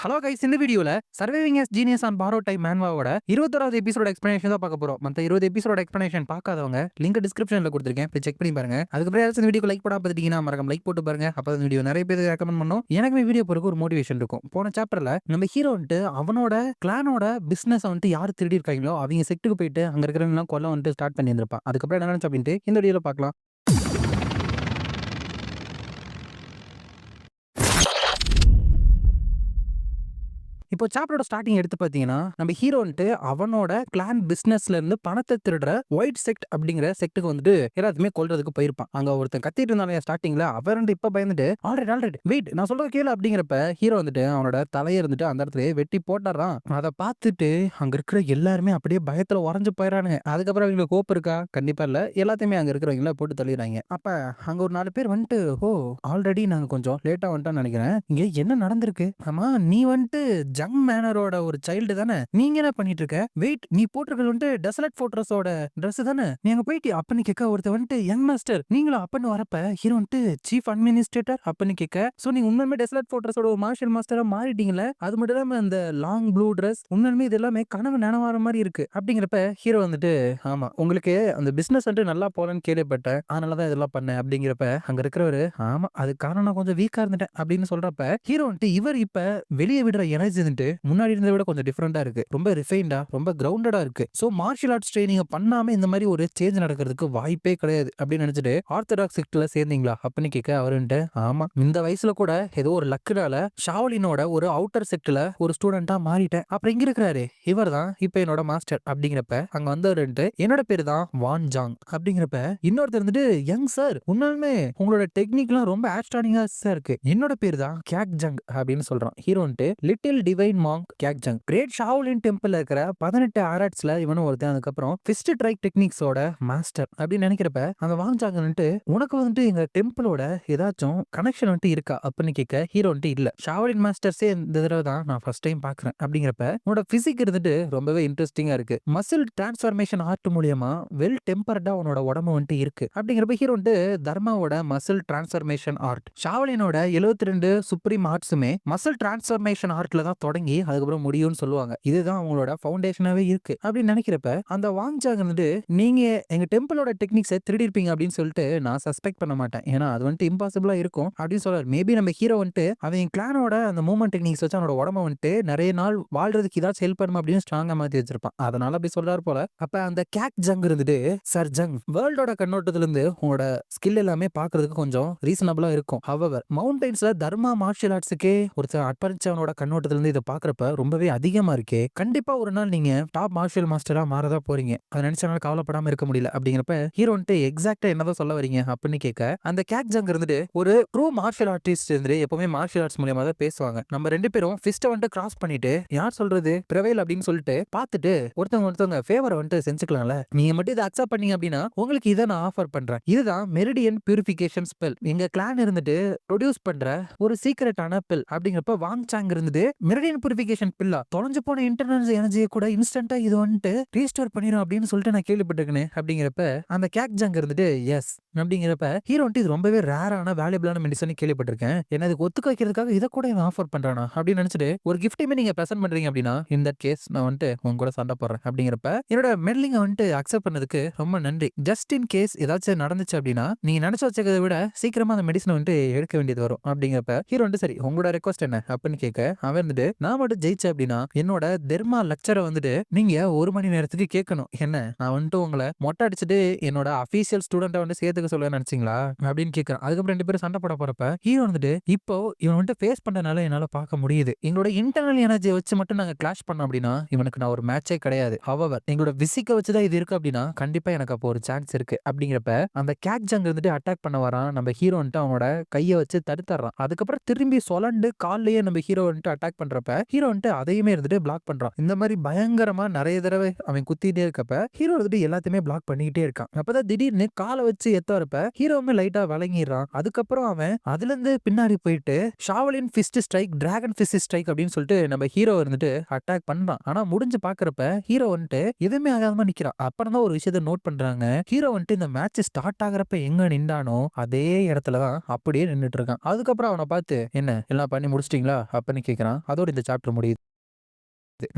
Hello guys, இந்த வீடியோல surviving as genius on borrow time மேன்வாவோட 21வது எபிசோட எக்ஸ்பிளனேஷன் தான் பார்க்க போறோம். மத்த 20 எபிசோட எக்ஸ்பிளனேஷன் பார்க்காதவங்க லிங்க் டிஸ்கிரிப்ஷன்ல கொடுத்திருக்கேன், போய் செக் பண்ணி பாருங்க. அதுக்கப்புறம் யாராச்சும் இந்த வீடியோக்கு லைக் பண்ணா பார்த்துட்டீங்கன்னா மறக்காம லைக் போட்டு பாருங்க. அப்போ இந்த வீடியோ நிறைய பேருக்கு ரெக்கமெண்ட் பண்ணும். எனக்குமே வீடியோ போறதுக்கு ஒரு மோட்டிவேஷன் இருக்கும். போன சாப்டர்ல நம்ம ஹீரோ வந்துட்டு அவனோட கிளானோட பிசினஸ் வந்துட்டு யார் திருடி இருக்காங்களோ அவங்க செட்டுக்கு போயிட்டு அங்க இருக்கிறவங்க கொல்ல வந்துட்டு ஸ்டார்ட் பண்ணி இருந்திருப்பான். அதுக்கப்புறம் என்ன நடந்துச்சு அப்படின்ட்டு இந்த வீடியோல பார்க்கலாம். இப்போ சாப்டரோட ஸ்டார்டிங் எடுத்து பார்த்தீங்கன்னா, நம்ம ஹீரோ வந்துட்டு அவனோட கிளான் பிசினஸ்ல இருந்து பணத்தை திருடுற ஒயிட் செக்ட் அப்படிங்கிற செக்ட்டுக்கு வந்துட்டு எல்லாத்தையுமே கொல்றதுக்கு போயிருப்பான். அங்க ஒருத்தன் கத்திட்டு இருந்தானே ஸ்டார்டிங்ல, அவர் வந்து இப்ப பயந்துட்டு ஆல்ரைட் வெயிட் நான் சொல்றது கேளு அப்படிங்கிறப்ப ஹீரோ வந்துட்டு அவனோட தலையை இருந்துட்டு அந்த இடத்துல வெட்டி போட்டுறான். அதை பார்த்துட்டு அங்க இருக்கிற எல்லாருமே அப்படியே பயத்துல உறைஞ்சு போயிடறானுங்க. அதுக்கப்புறம் அவங்களுக்கு கோப்பு இருக்கா? கண்டிப்பா இல்ல. எல்லாத்தையுமே அங்க இருக்கிறவங்கள போட்டு தள்ளிடுறாங்க. அப்ப அங்க ஒரு 4 பேர் வந்துட்டு, ஓ ஆல்ரெடி நாங்க கொஞ்சம் லேட்டா வந்துட்டோம்னு நினைக்கிறேன். இங்க என்ன நடந்திருக்கு? ஆமா, நீ வந்துட்டு ஜங் மேனரோட ஒரு சைல்டு தானே? நீங்க என்ன பண்ணிட்டு இருக்க? வெயிட், நீ போட்டிருக்கிறது வந்துட்டு டெசலட் ஃபோர்ட்ரஸோட ட்ரெஸ் தானே? நீ அங்க போயிட்டு அப்பன்னு கேட்க ஒருத்தர் வந்துட்டு யங் மாஸ்டர் நீங்களும் அப்பன்னு வரப்ப ஹீரோ வந்துட்டு சீஃப் அட்மினிஸ்ட்ரேட்டர் அப்பன்னு கேட்க, சோ நீங்க உண்மையுமே டெசலட் ஃபோர்ட்ரஸோட ஒரு மார்ஷல் மாஸ்டரா மாறிட்டீங்கல்ல? அது மட்டும் இல்லாம அந்த லாங் ப்ளூ ட்ரெஸ் உண்மையுமே இது எல்லாமே கனவு நனவாற மாதிரி இருக்கு அப்படிங்கிறப்ப ஹீரோ வந்துட்டு, ஆமா உங்களுக்கு அந்த பிசினஸ் வந்துட்டு நல்லா போலன்னு கேள்விப்பட்டேன், அதனாலதான் இதெல்லாம் பண்ணேன் அப்படிங்கிறப்ப அங்க இருக்கிறவரு, ஆமா அது காரணம் நான் கொஞ்சம் வீக்கா இருந்துட்டேன் அப்படின்னு சொல்றப்ப ஹீரோ வந்துட்டு இவர் இப்ப வெளியே விடுற எனர்ஜி முன்னாடி இருந்ததை விட கொஞ்சம் டிஃபரெண்டா இருக்கு. ரொம்ப ரிஃபைன்டா, ரொம்ப கிரவுண்டடா இருக்கு. சோ மார்ஷியல் ஆர்ட்ஸ் ட்ரைனிங் பண்ணாம இந்த மாதிரி ஒரு சேஞ்ச் நடக்கிறதுக்கு வாய்ப்பே கிடையாது அப்படின்னு நினைச்சிட்டு ஆர்த்தடாக்ஸ் செக்ட்ல சேர்ந்தீங்களா அப்படின்னு கேட்க அவருன்ட்டு, ஆமா இந்த வயசுல கூட ஏதோ ஒரு லக்குனால ஷாவலினோட ஒரு அவுட்டர் செக்ட்ல ஒரு ஸ்டூடெண்டா மாறிட்டேன். அப்புறம் இங்க இருக்கிறாரு இவர் தான் இப்ப என்னோட மாஸ்டர் அப்படிங்கிறப்ப அங்க வந்தவருன்ட்டு, என்னோட பேரு தான் வான் ஜாங் அப்படிங்கிறப்ப இன்னொருத்தர் இருந்துட்டு, யங் சார் உண்மையுமே உங்களோட டெக்னிக்லாம் ரொம்ப ஆஸ்டானிங்கா இருக்கு. என்னோட பேரு தான் கேக் ஜங் அப்படின்னு சொல்றான். ஹீரோன்ட்டு லிட்டில் டிவைன் மாங்க் கேக் ஜங். கிரேட் ஷாவோலின் டெம்பிள்ல இருக்கிற 18 ஆராட்ஸ்ல இவனும் ஒருத்தன். அதுக்கப்புறம் ஃபிஸ்ட் ட்ரைக் டெக்னிக்ஸோட மாஸ்டர் அப்படின்னு நினைக்கிறப்ப அந்த வாங் ஜாங் வந்துட்டு, உனக்கு வந்துட்டு எங்க டெம்பிளோட ஏதாச்சும் கனெக்ஷன் வந்துட்டு இருக்கா அப்படின்னு கேட்க ஹீரோ வந்துட்டு, இல்ல ஷாவோலின் மாஸ்டர்ஸே இந்த தடவை தான் நான் ஃபர்ஸ்ட் டைம் பாக்குறேன் அப்படிங்கிறப்ப உன்னோட பிசிக் இருந்துட்டு ரொம்பவே இன்ட்ரெஸ்டிங்கா இருக்கு. மசில் டிரான்ஸ்ஃபர்மேஷன் ஆர்ட் மூலியமா வெல் டெம்பர்டா உன்னோட உடம்பு வந்துட்டு இருக்கு அப்படிங்கிறப்ப ஹீரோ வந்துட்டு தர்மாவோட மசில் டிரான்ஸ்ஃபர்மேஷன் ஆர்ட், ஷாவலினோட 72 சுப்ரீம் ஆர்ட்ஸுமே மசில் டிரான்ஸ்ஃபர்மேஷன் ஆர்ட்ல தான் தொடங்கி அதுக்கப்புறம் முடியும்னு சொல்லுவாங்க. இதுதான் அவங்களோட ஃபவுண்டேஷனாவே இருக்கு அப்படின்னு நினைக்கிறப்ப அந்த வாங் ஜாங் வந்துட்டு, நீங்க எங்க டெம்பிளோட டெக்னிக்ஸை திருடி இருப்பீங்க அப்படின்னு சொல்லிட்டு நான் சஸ்பெக்ட் பண்ண மாட்டேன், ஏன்னா அது வந்துட்டு இம்பாசிபிளா இருக்கும் அப்படின்னு சொல்றாரு. மேபி நம்ம ஹீரோ வந்துட்டு அவன் கிளானோட அந்த மூவ்மெண்ட் டெக்னிக்ஸ் வச்சு அவனோட உடம்ப வந்துட்டு நிறைய நாள் வாழ்றதுக்கு ஏதாச்சும் ஹெல்ப் பண்ணும் அப்படின்னு ஸ்ட்ராங்கா மாத்தி வச்சிருப்பான், அதனால அப்படி சொல்றாரு போல. அப்ப அந்த கேக் ஜங் இருந்துட்டு, சர் ஜங் வேர்ல்டோட கண்ணோட்டத்துல இருந்து உங்களோட ஸ்கில் எல்லாமே பாக்குறதுக்கு கொஞ்சம் ரீசனபிளா இருக்கும். ஹவவர் மவுண்டன்ஸ்ல தர்மா மார்ஷியல் ஆர்ட்ஸுக்கே ஒருத்தர் அர்ப்பணிச்சவனோட கண்ணோட்டத்துல இருந்து இதை பாக்குறப்ப ரொம்பவே அதிகமா இருக்கே. கண்டிப்பா ஒரு நாள் நீங்க டாப் மார்ஷியல் மாஸ்டரா மாறதா போறீங்க, அதை நினைச்சனால கவலைப்படாம இருக்க முடியல அப்படிங்கிறப்ப ஹீரோ வந்துட்டு எக்ஸாக்டா என்னதான் சொல்ல வரீங்க அப்படின்னு கேட்க, அந்த கேக் ஜங் இருந்துட்டு, ஒரு ட்ரூ மார்ஷியல் ஆர்டிஸ்ட் இருந்துட்டு எப்பவுமே மார்ஷியல் ஆர்ட்ஸ் மூலியமா தான் பேசுவாங்க. நம்ம ரெண்டு பேரும் ஃபிஸ்ட்டை வந்துட்டு கிராஸ் பண்ணிட்டு யார் சொல்றது பிரவேல் அப்படின்னு சொல்லிட்டு பார்த்துட்டு ஒருத்தவங்க ஃபேவரை வந்துட்டு செஞ்சுக்கலாம்ல, நீங்க மட்டும் இதை அக்செப்ட் பண்ணீங்க அப்படின்னா உங்களுக்கு இதை நான் ஆஃபர் பண்றேன். இதுதான் மெரிடியன் பியூரிஃபிகேஷன் ஸ்பெல், எங்க கிளான் இருந்துட்டு ப்ரொடியூஸ் பண்ற ஒரு சீக்ரெட்டான பில் அப்படிங்கிறப்ப வாங் சாங் இருந்துட்டு, மெரிடியன் பியூரிஃபிகேஷன் பில்லா தொலைஞ்சு போன இன்டர்னல் எனர்ஜியை கூட இன்ஸ்டன்டா இது வந்துட்டு ரீஸ்டோர் பண்ணிரும் அப்படின்னு சொல்லிட்டு நான் கேள்விப்பட்டிருக்கேன் அப்படிங்கிறப்ப அந்த கேக் ஜங் இருந்துட்டு, எஸ் அப்படிங்கிறப்ப ஹீரோ வந்துட்டு இது ரொம்பவே ரேரான வேல்யூபிளான மெடிசன் கேள்விப்பட்டிருக்கேன், என்ன இதுக்கு ஒத்துக்க வைக்கிறதுக்காக இதை கூட இவன் ஆஃபர் பண்றானா அப்படின்னு நினைச்சிட்டு ஒரு கிஃப்டையுமே நீங்க பிரசன்ட் பண்றீங்க அப்படின்னா இன் தட் கேஸ் நான் வந்துட்டு உங்க கூட சண்டை போடுறேன் அப்படிங்கிறப்ப, என்னோட மெடலிங்கை வந்துட்டு அக்செப்ட் பண்ணதுக்கு ரொம்ப நன்றி. ஜஸ்ட் இன் கேஸ் ஏதாச்சும் நடந்துச்சு அப்படின்னா நீங்க நினைச்சு வச்சதை விட சீக்கிரமா அந்த மெடிசனை வந்துட்டு எடுக்க வேண்டியது வரும் அப்படிங்கிறப்ப ஹீரோ வந்துட்டு, சரி உங்களோட ரெக்வஸ்ட் என்ன அப்படின்னு கேட்க, அவன் வந்துட்டு, நான் மட்டும் ஜெயிச்சேன் அப்படின்னா என்னோட தெர்மா லெக்சரை வந்துட்டு நீங்க 1 மணி நேரத்துக்கு கேட்கணும். என்ன நான் வந்துட்டு உங்களை மொட்டை அடிச்சுட்டு என்னோட அபிஷியல் ஸ்டூடெண்ட்டை வந்து சேர்த்துக்க சொல்ல நினைச்சீங்களா அப்படின்னு கேட்கறான். அதுக்கப்புறம் 2 பேரும் சண்டை போட போறப்ப ஹீரோ வந்துட்டு, இப்போ இவன் வந்துட்டு ஃபேஸ் பண்றதுனால என்னால பார்க்க முடியுது, எங்களோட இன்டர்னல் எனர்ஜியை வச்சு மட்டும் நாங்க கிளாஷ் பண்ணோம் அப்படின்னா இவனுக்கு நான் ஒரு மேட்சே கிடையாது. ஹவவர் எங்களோட பிசிக்கை வச்சுதான் இது இருக்கு அப்படின்னா கண்டிப்பா எனக்கு அப்போ ஒரு சான்ஸ் இருக்கு அப்படிங்கிறப்ப அந்த கேக் ஜங் வந்துட்டு அட்டாக் பண்ண வரான். நம்ம ஹீரோ வந்துட்டு அவனோட கையை வச்சு தடுத்துறான். அதுக்கப்புறம் திரும்பி சொலண்டு கால்லயே நம்ம ஹீரோ வந்துட்டு அட்டாக் பண்றப்ப ஹீரோ வந்துட்டு அதையுமே இருந்துட்டு பிளாக் பண்றான். இந்த மாதிரி பயங்கரமா நிறைய தடவை அவன் குத்திட்டே இருக்கப்ப ஹீரோ வந்துட்டு எல்லாத்தையுமே பிளாக் பண்ணிக்கிட்டே இருக்கான். அப்பதான் திடீர்னு காலை வச்சு எத்த வரப்ப ஹீரோவுமே லைட்டா வழங்கிடுறான். அதுக்கப்புறம் அவன் அதுல இருந்து பின்னாடி போயிட்டு Shaolin fist strike, dragon fist strike அப்படின்னு சொல்லிட்டு நம்ம ஹீரோ இருந்துட்டு அட்டாக் பண்றான். ஆனா முடிஞ்சு பாக்குறப்ப ஹீரோ வந்துட்டு எதுவுமே ஆகாம நிக்கிறான். அப்புறம் தான் ஒரு விஷயத்தை நோட் பண்றாங்க, ஹீரோ வந்துட்டு இந்த மேட்ச் ஸ்டார்ட் ஆகுறப்ப எங்க நின்றானோ அதே இடத்துலதான் அப்படியே நின்றுட்டு இருக்கான். அதுக்கப்புறம் அவனை பார்த்து, என்ன எல்லாம் பண்ணி முடிச்சிட்டீங்களா அப்படின்னு கேட்கறான். அதோட இதோட இந்த சாப்டர் முடியுது.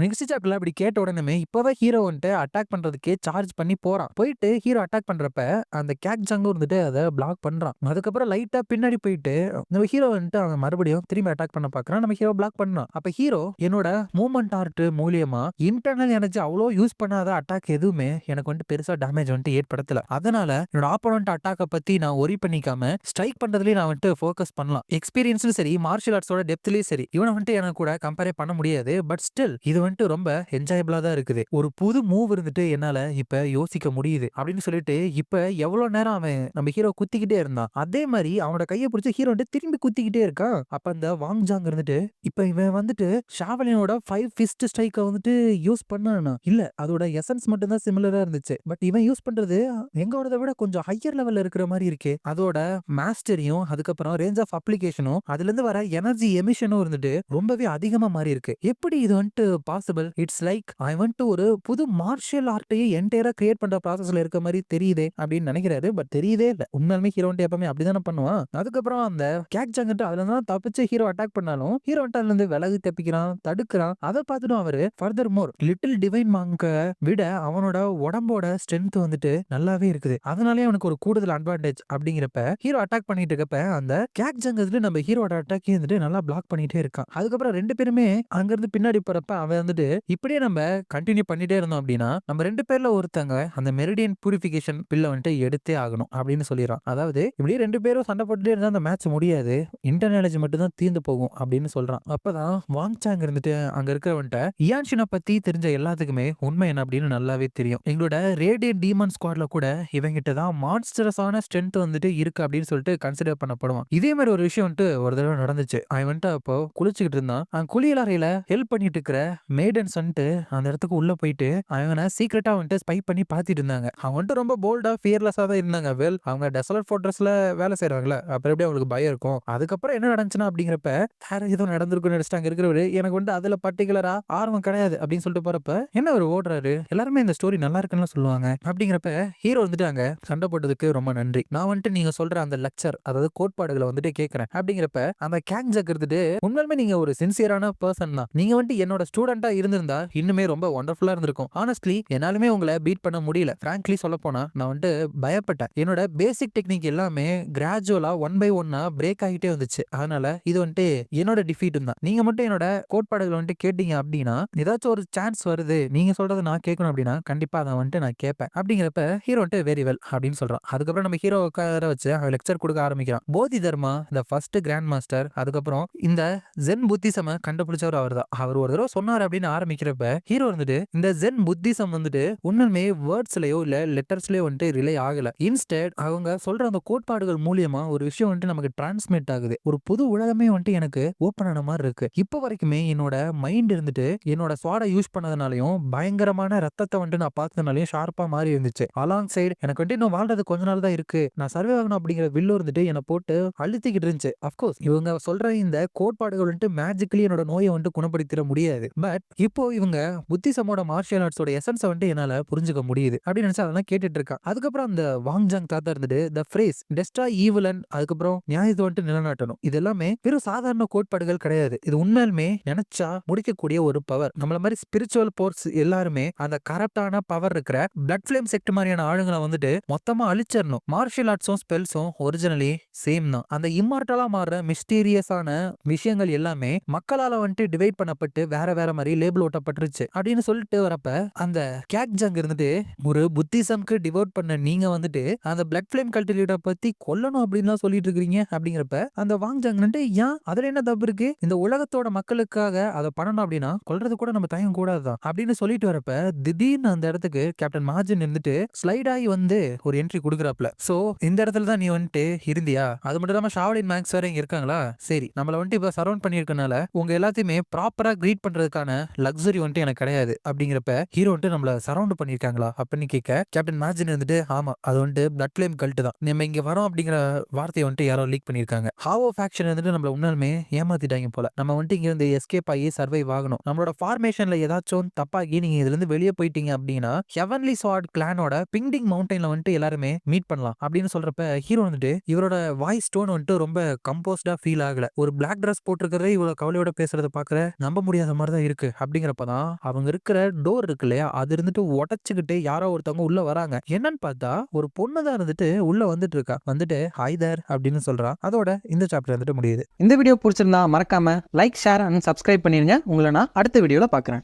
நெக்ஸ்ட் சாப்டர்ல அப்படி கேட்ட உடனே இப்பவே ஹீரோ வந்துட்டு அட்டாக் பண்றதுக்கே சார்ஜ் பண்ணி போறான். போயிட்டு ஹீரோ அட்டாக் பண்றப்ப அந்த கேக் ஜங்கும் இருந்துட்டு அத பிளாக் பண்றான். அதுக்கப்புறம் லைட்டா பின்னாடி போயிட்டு நம்ம ஹீரோ வந்துட்டு அவன் மறுபடியும் திரும்பி அட்டாக் பண்ண பாக்குறான். நம்ம ஹீரோ பிளாக் பண்ணான். அப்ப ஹீரோ என்னோட மூவ்மெண்ட் ஆர்ட் மூலியமா இன்டர்னல் எனர்ஜி அவ்வளோ யூஸ் பண்ணாத அட்டாக் எதுவுமே எனக்கு வந்துட்டு பெருசா டேமேஜ் வந்துட்டு ஏற்படுத்தல. அதனால என்னோட ஆப்போனன்ட் அட்டாக்க பத்தி நான் ஒரி பண்ணிக்காம ஸ்ட்ரைக் பண்றதுலயே நான் வந்துட்டு ஃபோக்கஸ் பண்ணலாம். எக்ஸ்பீரியன்ஸ்லயும் சரி, மார்ஷியல் ஆர்ட்ஸோட டெப்த்லயும் சரி, இவனை வந்துட்டு எனக்கு கூட கம்பேர் பண்ண முடியாது. பட் ஸ்டில் இது வந்துட்டு ரொம்ப என்ஜாயபிளா தான் இருக்குது. ஒரு புது மூவ் இருந்துட்டு என்னால இப்ப யோசிக்க முடியுது அப்படின்னு சொல்லிட்டு இப்ப எவ்வளவு நேரம் அவன் நம்ம ஹீரோ குத்திக்கிட்டே இருந்தான், அதே மாதிரி அவனோட கையை பிடிச்சி ஹீரோ வந்துட்டு திரும்பி குத்திக்கிட்டே இருக்கான். அப்ப அந்த வாங் ஜாங் இருந்துட்டு இப்ப இவன் வந்துட்டு ஷாவலினோட 5 ஃபிஸ்ட் ஸ்ட்ரைக்கை வந்துட்டு யூஸ் பண்ணானா இல்ல, அதோட எசன்ஸ் மட்டும் தான் சிமிலரா இருந்துச்சு. பட் இவன் யூஸ் பண்றது எங்களோட விட கொஞ்சம் ஹையர் லெவல்ல இருக்கிற மாதிரி இருக்கே. அதோட மாஸ்டரியும் அதுக்கப்புறம் ரேஞ்ச் ஆஃப் அப்ளிகேஷனும் அதுல இருந்து வர எனர்ஜி எமிஷனும் இருந்துட்டு ரொம்பவே அதிகமா மாறி இருக்கு. எப்படி இது வந்துட்டு possible? It's like I want to ஒரு புது மார்ஷியல் ஆர்ட்டையே என்டையரா கிரியேட் பண்ற ப்ராசஸ்ல இருக்க மாதிரி தெரியுதே அப்படின்னு நினைக்கிறாரு. பட் தெரியுதே இல்ல. உண்மையாலுமே ஹீரோ வந்துட்டு எப்பவுமே அப்படிதானே பண்ணுவான். அதுக்கப்புறம் அந்த கேக் ஜங்கிட்டு அதுல தான் தப்பிச்சு ஹீரோ அட்டாக் பண்ணாலும் ஹீரோ வந்துட்டு அதுல இருந்து விலகு தப்பிக்கிறான், தடுக்கிறான். அதை பார்த்துட்டு அவரு ஃபர்தர் மோர் லிட்டில் டிவைன் மாங்க விட அவனோட உடம்போட ஸ்ட்ரென்த் வந்துட்டு நல்லாவே இருக்குது. அதனாலே அவனுக்கு ஒரு கூடுதல் அட்வான்டேஜ். அப்படிங்கிறப்ப ஹீரோ அட்டாக் பண்ணிட்டு இருக்கப்ப அந்த கேக் ஜங் வந்துட்டு நம்ம ஹீரோட அட்டாக்கே வந்துட்டு நல்லா பிளாக் பண்ணிட்டே இருக்கான். அதுக்கப்புறம் ரெண்டு பேருமே அங்க இருந்து பின்னாடி போறப்ப அவன் வந்துட்டு இப்படியே நம்ம கண்டினியூ பண்ணிட்டே இருந்தோம் அப்படின்னா நம்ம ரெண்டு பேர்ல ஒருத்தங்க அந்த மெரிடியன் பியூரிஃபிகேஷன் பில்ல வந்துட்டு எடுத்தே ஆகணும் அப்படின்னு சொல்லிடுறான். அதாவது இப்படியே ரெண்டு பேரும் சண்டை போட்டுட்டே இருந்தா அந்த மேட்ச் முடியாது, இன்டர்னாலஜி மட்டும் தான் தீர்ந்து போகும் அப்படின்னு சொல்றான். அப்பதான் வாங் சாங் இருந்துட்டு அங்க இருக்கிறவன்ட்ட இயான்ஷினை பத்தி தெரிஞ்ச எல்லாத்துக்குமே உண்மை என்ன அப்படின்னு நல்லாவே தெரியும். எங்களோட ரேடியன் டீமன் ஸ்குவாட்ல கூட இவங்கிட்ட தான் மான்ஸ்டரஸான ஸ்ட்ரென்த் வந்துட்டு இருக்கு அப்படின்னு சொல்லிட்டு கன்சிடர் பண்ணப்படுவான். இதே மாதிரி ஒரு விஷயம் வந்துட்டு ஒரு தடவை நடந்துச்சு. அவன் வந்துட்டு அப்போ குளிச்சுக்கிட்டு இருந்தான். அவன் குளியல் அறையில ஹெல்ப் பண்ணிட்டு இருக்கிற மேடன்ஸ் வந்துட்டு அந்த இடத்துக்கு உள்ள போயிட்டு அவனை சீக்கிரட்டா வந்துட்டு ஸ்பை பண்ணி பாத்துட்டு இருந்தாங்க. அவன் வந்துட்டு ரொம்ப போல்டா ஃபியர்லெஸ்ஸா தான் இருந்தாங்க. வெல், அவங்க டெசலட் ஃபோர்ட்ரஸ்ல வேலை செய்யறாங்களா, அப்புறம் எப்படி அவங்களுக்கு பயம் இருக்கும். அதுக்கப்புறம் என்ன நடந்துச்சுன்னா அப்படிங்கிறப்ப வேற ஏதோ நடந்திருக்குன்னு நினைச்சிட்டு அங்க இருக்கிறவரு எனக்கு வந்து அதுல பர்டிகுலரா ஆர்வம் கிடையாது அப்படின்னு சொல்லிட்டு போறப்ப என்ன ஒரு ஓடுறாரு. எல்லாருமே இந்த ஸ்டோரி நல்லா இருக்குன்னு சொல்லுவாங்க. அப்படிங்கிறப்ப ஹீரோ வந்துட்டு அங்க சண்டை போட்டதுக்கு ரொம்ப நன்றி, நான் வந்துட்டு நீங்க சொல்ற அந்த லெக்சர் அதாவது கோட்பாடுகளை வந்துட்டு கேட்கறேன் அப்படிங்கிறப்ப அந்த கேங் ஜக் இருந்துட்டு உண்மையுமே நீங்க ஒரு சின்சியரான பர்சன் தான், நீங்க வந்துட்டு என்னோட ஸ்டூடெண்டா இருந்திருந்தா இன்னுமே ரொம்ப வண்டர்ஃபுல்லா இருந்திருக்கும். ஆனஸ்ட்லி என்னாலுமே உங்களை பீட் பண்ண முடியல. பிராங்க்லி சொல்ல போனா நான் வந்துட்டு பயப்பட்டேன். என்னோட பேசிக் டெக்னிக் எல்லாமே கிராஜுவலா ஒன் பை ஒன்னா பிரேக் ஆகிட்டே வந்துச்சு. அதனால இது வந்துட்டு என்னோட டிஃபீட்டும் தான். நீங்க மட்டும் என்னோட கோட்பாடுகள் வந்துட்டு கேட்டீங்க அப்படின்னா ஏதாச்சும் ஒரு சான்ஸ் வருது நீங்க சொல்றதை நான் கேட்கணும் அப்படின்னா கண்டிப்பா அதை வந்துட்டு நான் கேட்பேன் அப்படிங்கிறப்ப ஹீரோ வந்துட்டு வெரி வெல் அப்படின்னு சொல்றான். அதுக்கப்புறம் நம்ம ஹீரோ உட்கார வச்சு அவன் லெக்சர் கொடுக்க ஆரம்பிக்கிறான். போதி தர்மா த ஃபர்ஸ்ட் கிராண்ட் மாஸ்டர், அதுக்கப்புறம் இந்த ஜென் புத்திசம கண்டுபிடிச்சவர் அவர் தான். அவர் ஒரு தடவை சொன்னார் அப்படின்னு ஆரம்பிக்கிறப்ப ஹீரோ வந்துட்டு இந்த ஜென் புத்திசம் வந்துட்டு உண்மையுமே வேர்ட்ஸ்லயோ இல்ல லெட்டர்ஸ்லயோ வந்துட்டு ரிலே ஆகல. இன்ஸ்டெட் அவங்க சொல்ற அந்த கோட்பாடுகள் மூலியமா ஒரு விஷயம் வந்துட்டு நமக்கு டிரான்ஸ்மிட் ஆகுது. ஒரு புது உலகமே வந்துட்டு எனக்கு ஓப்பன் ஆன மாதிரி இருக்கு. இப்ப வரைக்குமே என்னோட மைண்ட் இருந்துட்டு என்னோட ஸ்வாட யூஸ் பண்ணதுனாலையும் பயங்கரமான ரத்தத்தை வந்துட்டு நான் பார்த்ததுனாலையும் ஷார்ப்பா மாறி இருந்துச்சு. அலாங் சைடு எனக்கு வந்துட்டு இன்னும் வாழ்றது கொஞ்ச நாள் தான் இருக்கு, நான் சர்வே ஆகணும் அப்படிங்கிற வில்லு இருந்துட்டு என்னை போட்டு அழுத்திக்கிட்டு இருந்துச்சு. அப்கோர்ஸ் இவங்க சொல்ற இந்த கோட்பாடுகள் வந்துட்டு மேஜிக்கலி என்னோட நோயை வந்துட்டு குணப்படுத்திட முடியாது. பட் இப்போ இவங்க புத்திசமோட மார்ஷியல் ஆர்ட்ஸோட எசன்ஸை வந்துட்டு என்னால புரிஞ்சுக்க முடியுது அப்படின்னு நினைச்சு அதெல்லாம் கேட்டுட்டு இருக்கான். அதுக்கப்புறம் அந்த வாங் ஜாங் தாத்தா இருந்துட்டு த ஃப்ரேஸ் டெஸ்ட்ராய் ஈவில் அண்ட் அதுக்கப்புறம் நியாயத்தை வந்துட்டு நிலைநாட்டணும், இது எல்லாமே வெறும் சாதாரண கோட்பாடுகள் கிடையாது. இது உண்மையிலுமே நினைச்சா முடிக்கக்கூடிய ஒரு பவர். நம்மள மாதிரி ஸ்பிரிச்சுவல் போர்ஸ் எல்லாருமே அந்த கரப்டான பவர் இருக்கிற பிளட் ஃபிளேம் செக்ட் மாதிரியான ஆளுங்களை வந்துட்டு மொத்தமா அழிச்சிடணும். மார்ஷியல் ஆர்ட்ஸும் ஸ்பெல்ஸும் ஒரிஜினலி சேம் தான். அந்த இம்மார்டலா மாறுற மிஸ்டீரியஸான விஷயங்கள் எல்லாமே மக்களால வந்துட்டு டிவைட் பண்ணப்பட்டு வேற வேற மாதிரி லேபிள் ஓட்டப்பட்டுருச்சு அப்படின்னு சொல்லிட்டு வரப்ப அந்த கேக் ஜங் இருந்துட்டு ஒரு புத்திசம்க்கு டிவோட் பண்ண நீங்க வந்துட்டு அந்த பிளட் ஃபிளேம் கல்ட் லீடரை பத்தி கொல்லணும் அப்படின்னு சொல்லிட்டு இருக்கீங்க அப்படிங்கிறப்ப அந்த வாங் ஜங் ஏன் அதுல என்ன தப்பு இருக்கு, இந்த உலகத்தோட மக்களுக்காக அதை பண்ணணும் அப்படின்னா கொல்றது கூட நம்ம தயங்க கூடாதுதான் அப்படின்னு சொல்லிட்டு வரப்ப திடீர்னு அந்த இடத்துக்கு கேப்டன் மார்ஜின் இருந்துட்டு ஸ்லைட் ஆகி வந்து ஒரு என்ட்ரி கொடுக்குறாப்ல. சோ இந்த இடத்துல தான் நீ வந்துட்டு இருந்தியா, அது மட்டும் இல்லாம ஷாவலின் மேக்ஸ் வேற இங்க இருக்காங்களா, சரி நம்மள வந்துட்டு இப்ப சரௌண்ட் பண்ணிருக்கனால உங்க எல்லாத்தையுமே ப்ராப்பரா கிரீட் பண்றதுக்காக அளவுக்கான லக்ஸரி வந்துட்டு எனக்கு கிடையாது அப்படிங்கிறப்ப ஹீரோ வந்துட்டு நம்மள சரௌண்ட் பண்ணியிருக்காங்களா அப்படின்னு கேட்க கேப்டன் மேஜின் வந்துட்டு ஆமா அது வந்துட்டு பிளட் ஃபிளேம் கல்ட்டு தான், நம்ம இங்க வரோம் அப்படிங்கிற வார்த்தையை வந்துட்டு யாரோ லீக் பண்ணியிருக்காங்க. ஹாவோ ஃபேக்ஷன் வந்துட்டு நம்மள உண்மையுமே ஏமாத்திட்டாங்க போல. நம்ம வந்துட்டு இங்க இருந்து எஸ்கேப் ஆகி சர்வைவ் ஆகணும். நம்மளோட ஃபார்மேஷன்ல ஏதாச்சும் தப்பாகி நீங்க இதுல இருந்து வெளியே போயிட்டீங்க அப்படின்னா ஹெவன்லி சார்ட் கிளானோட பிங்டிங் மவுண்டன்ல வந்துட்டு எல்லாருமே மீட் பண்ணலாம் அப்படின்னு சொல்றப்ப ஹீரோ வந்துட்டு இவரோட வாய்ஸ் டோன் வந்துட்டு ரொம்ப கம்போஸ்டா ஃபீல் ஆகல. ஒரு பிளாக் ட்ரெஸ் போட்டிருக்கிறதே இவ்வளவு கவலையோட பேசுறத பாக்குற நம்ப முடியாத மாதிரி தான் இருக்கு. அப்படிங்கிறப்பதான் அவங்க இருக்கிற டோர் இருக்கு இல்லையா, அது இருந்துட்டு உடச்சுக்கிட்டு யாரோ ஒருத்தவங்க உள்ள வராங்க. என்னன்னு பார்த்தா ஒரு பொண்ணு தான் இருந்துட்டு உள்ள வந்துட்டு இருக்கா. வந்துட்டு ஹைதர் அப்படின்னு சொல்றா. அதோட இந்த சாப்டர் வந்துட்டு முடியுது. இந்த வீடியோ பிடிச்சிருந்தா மறக்காம லைக், ஷேர் அண்ட் சப்ஸ்கிரைப் பண்ணிருங்க. உங்களை நான் அடுத்த வீடியோல பார்க்குறேன்.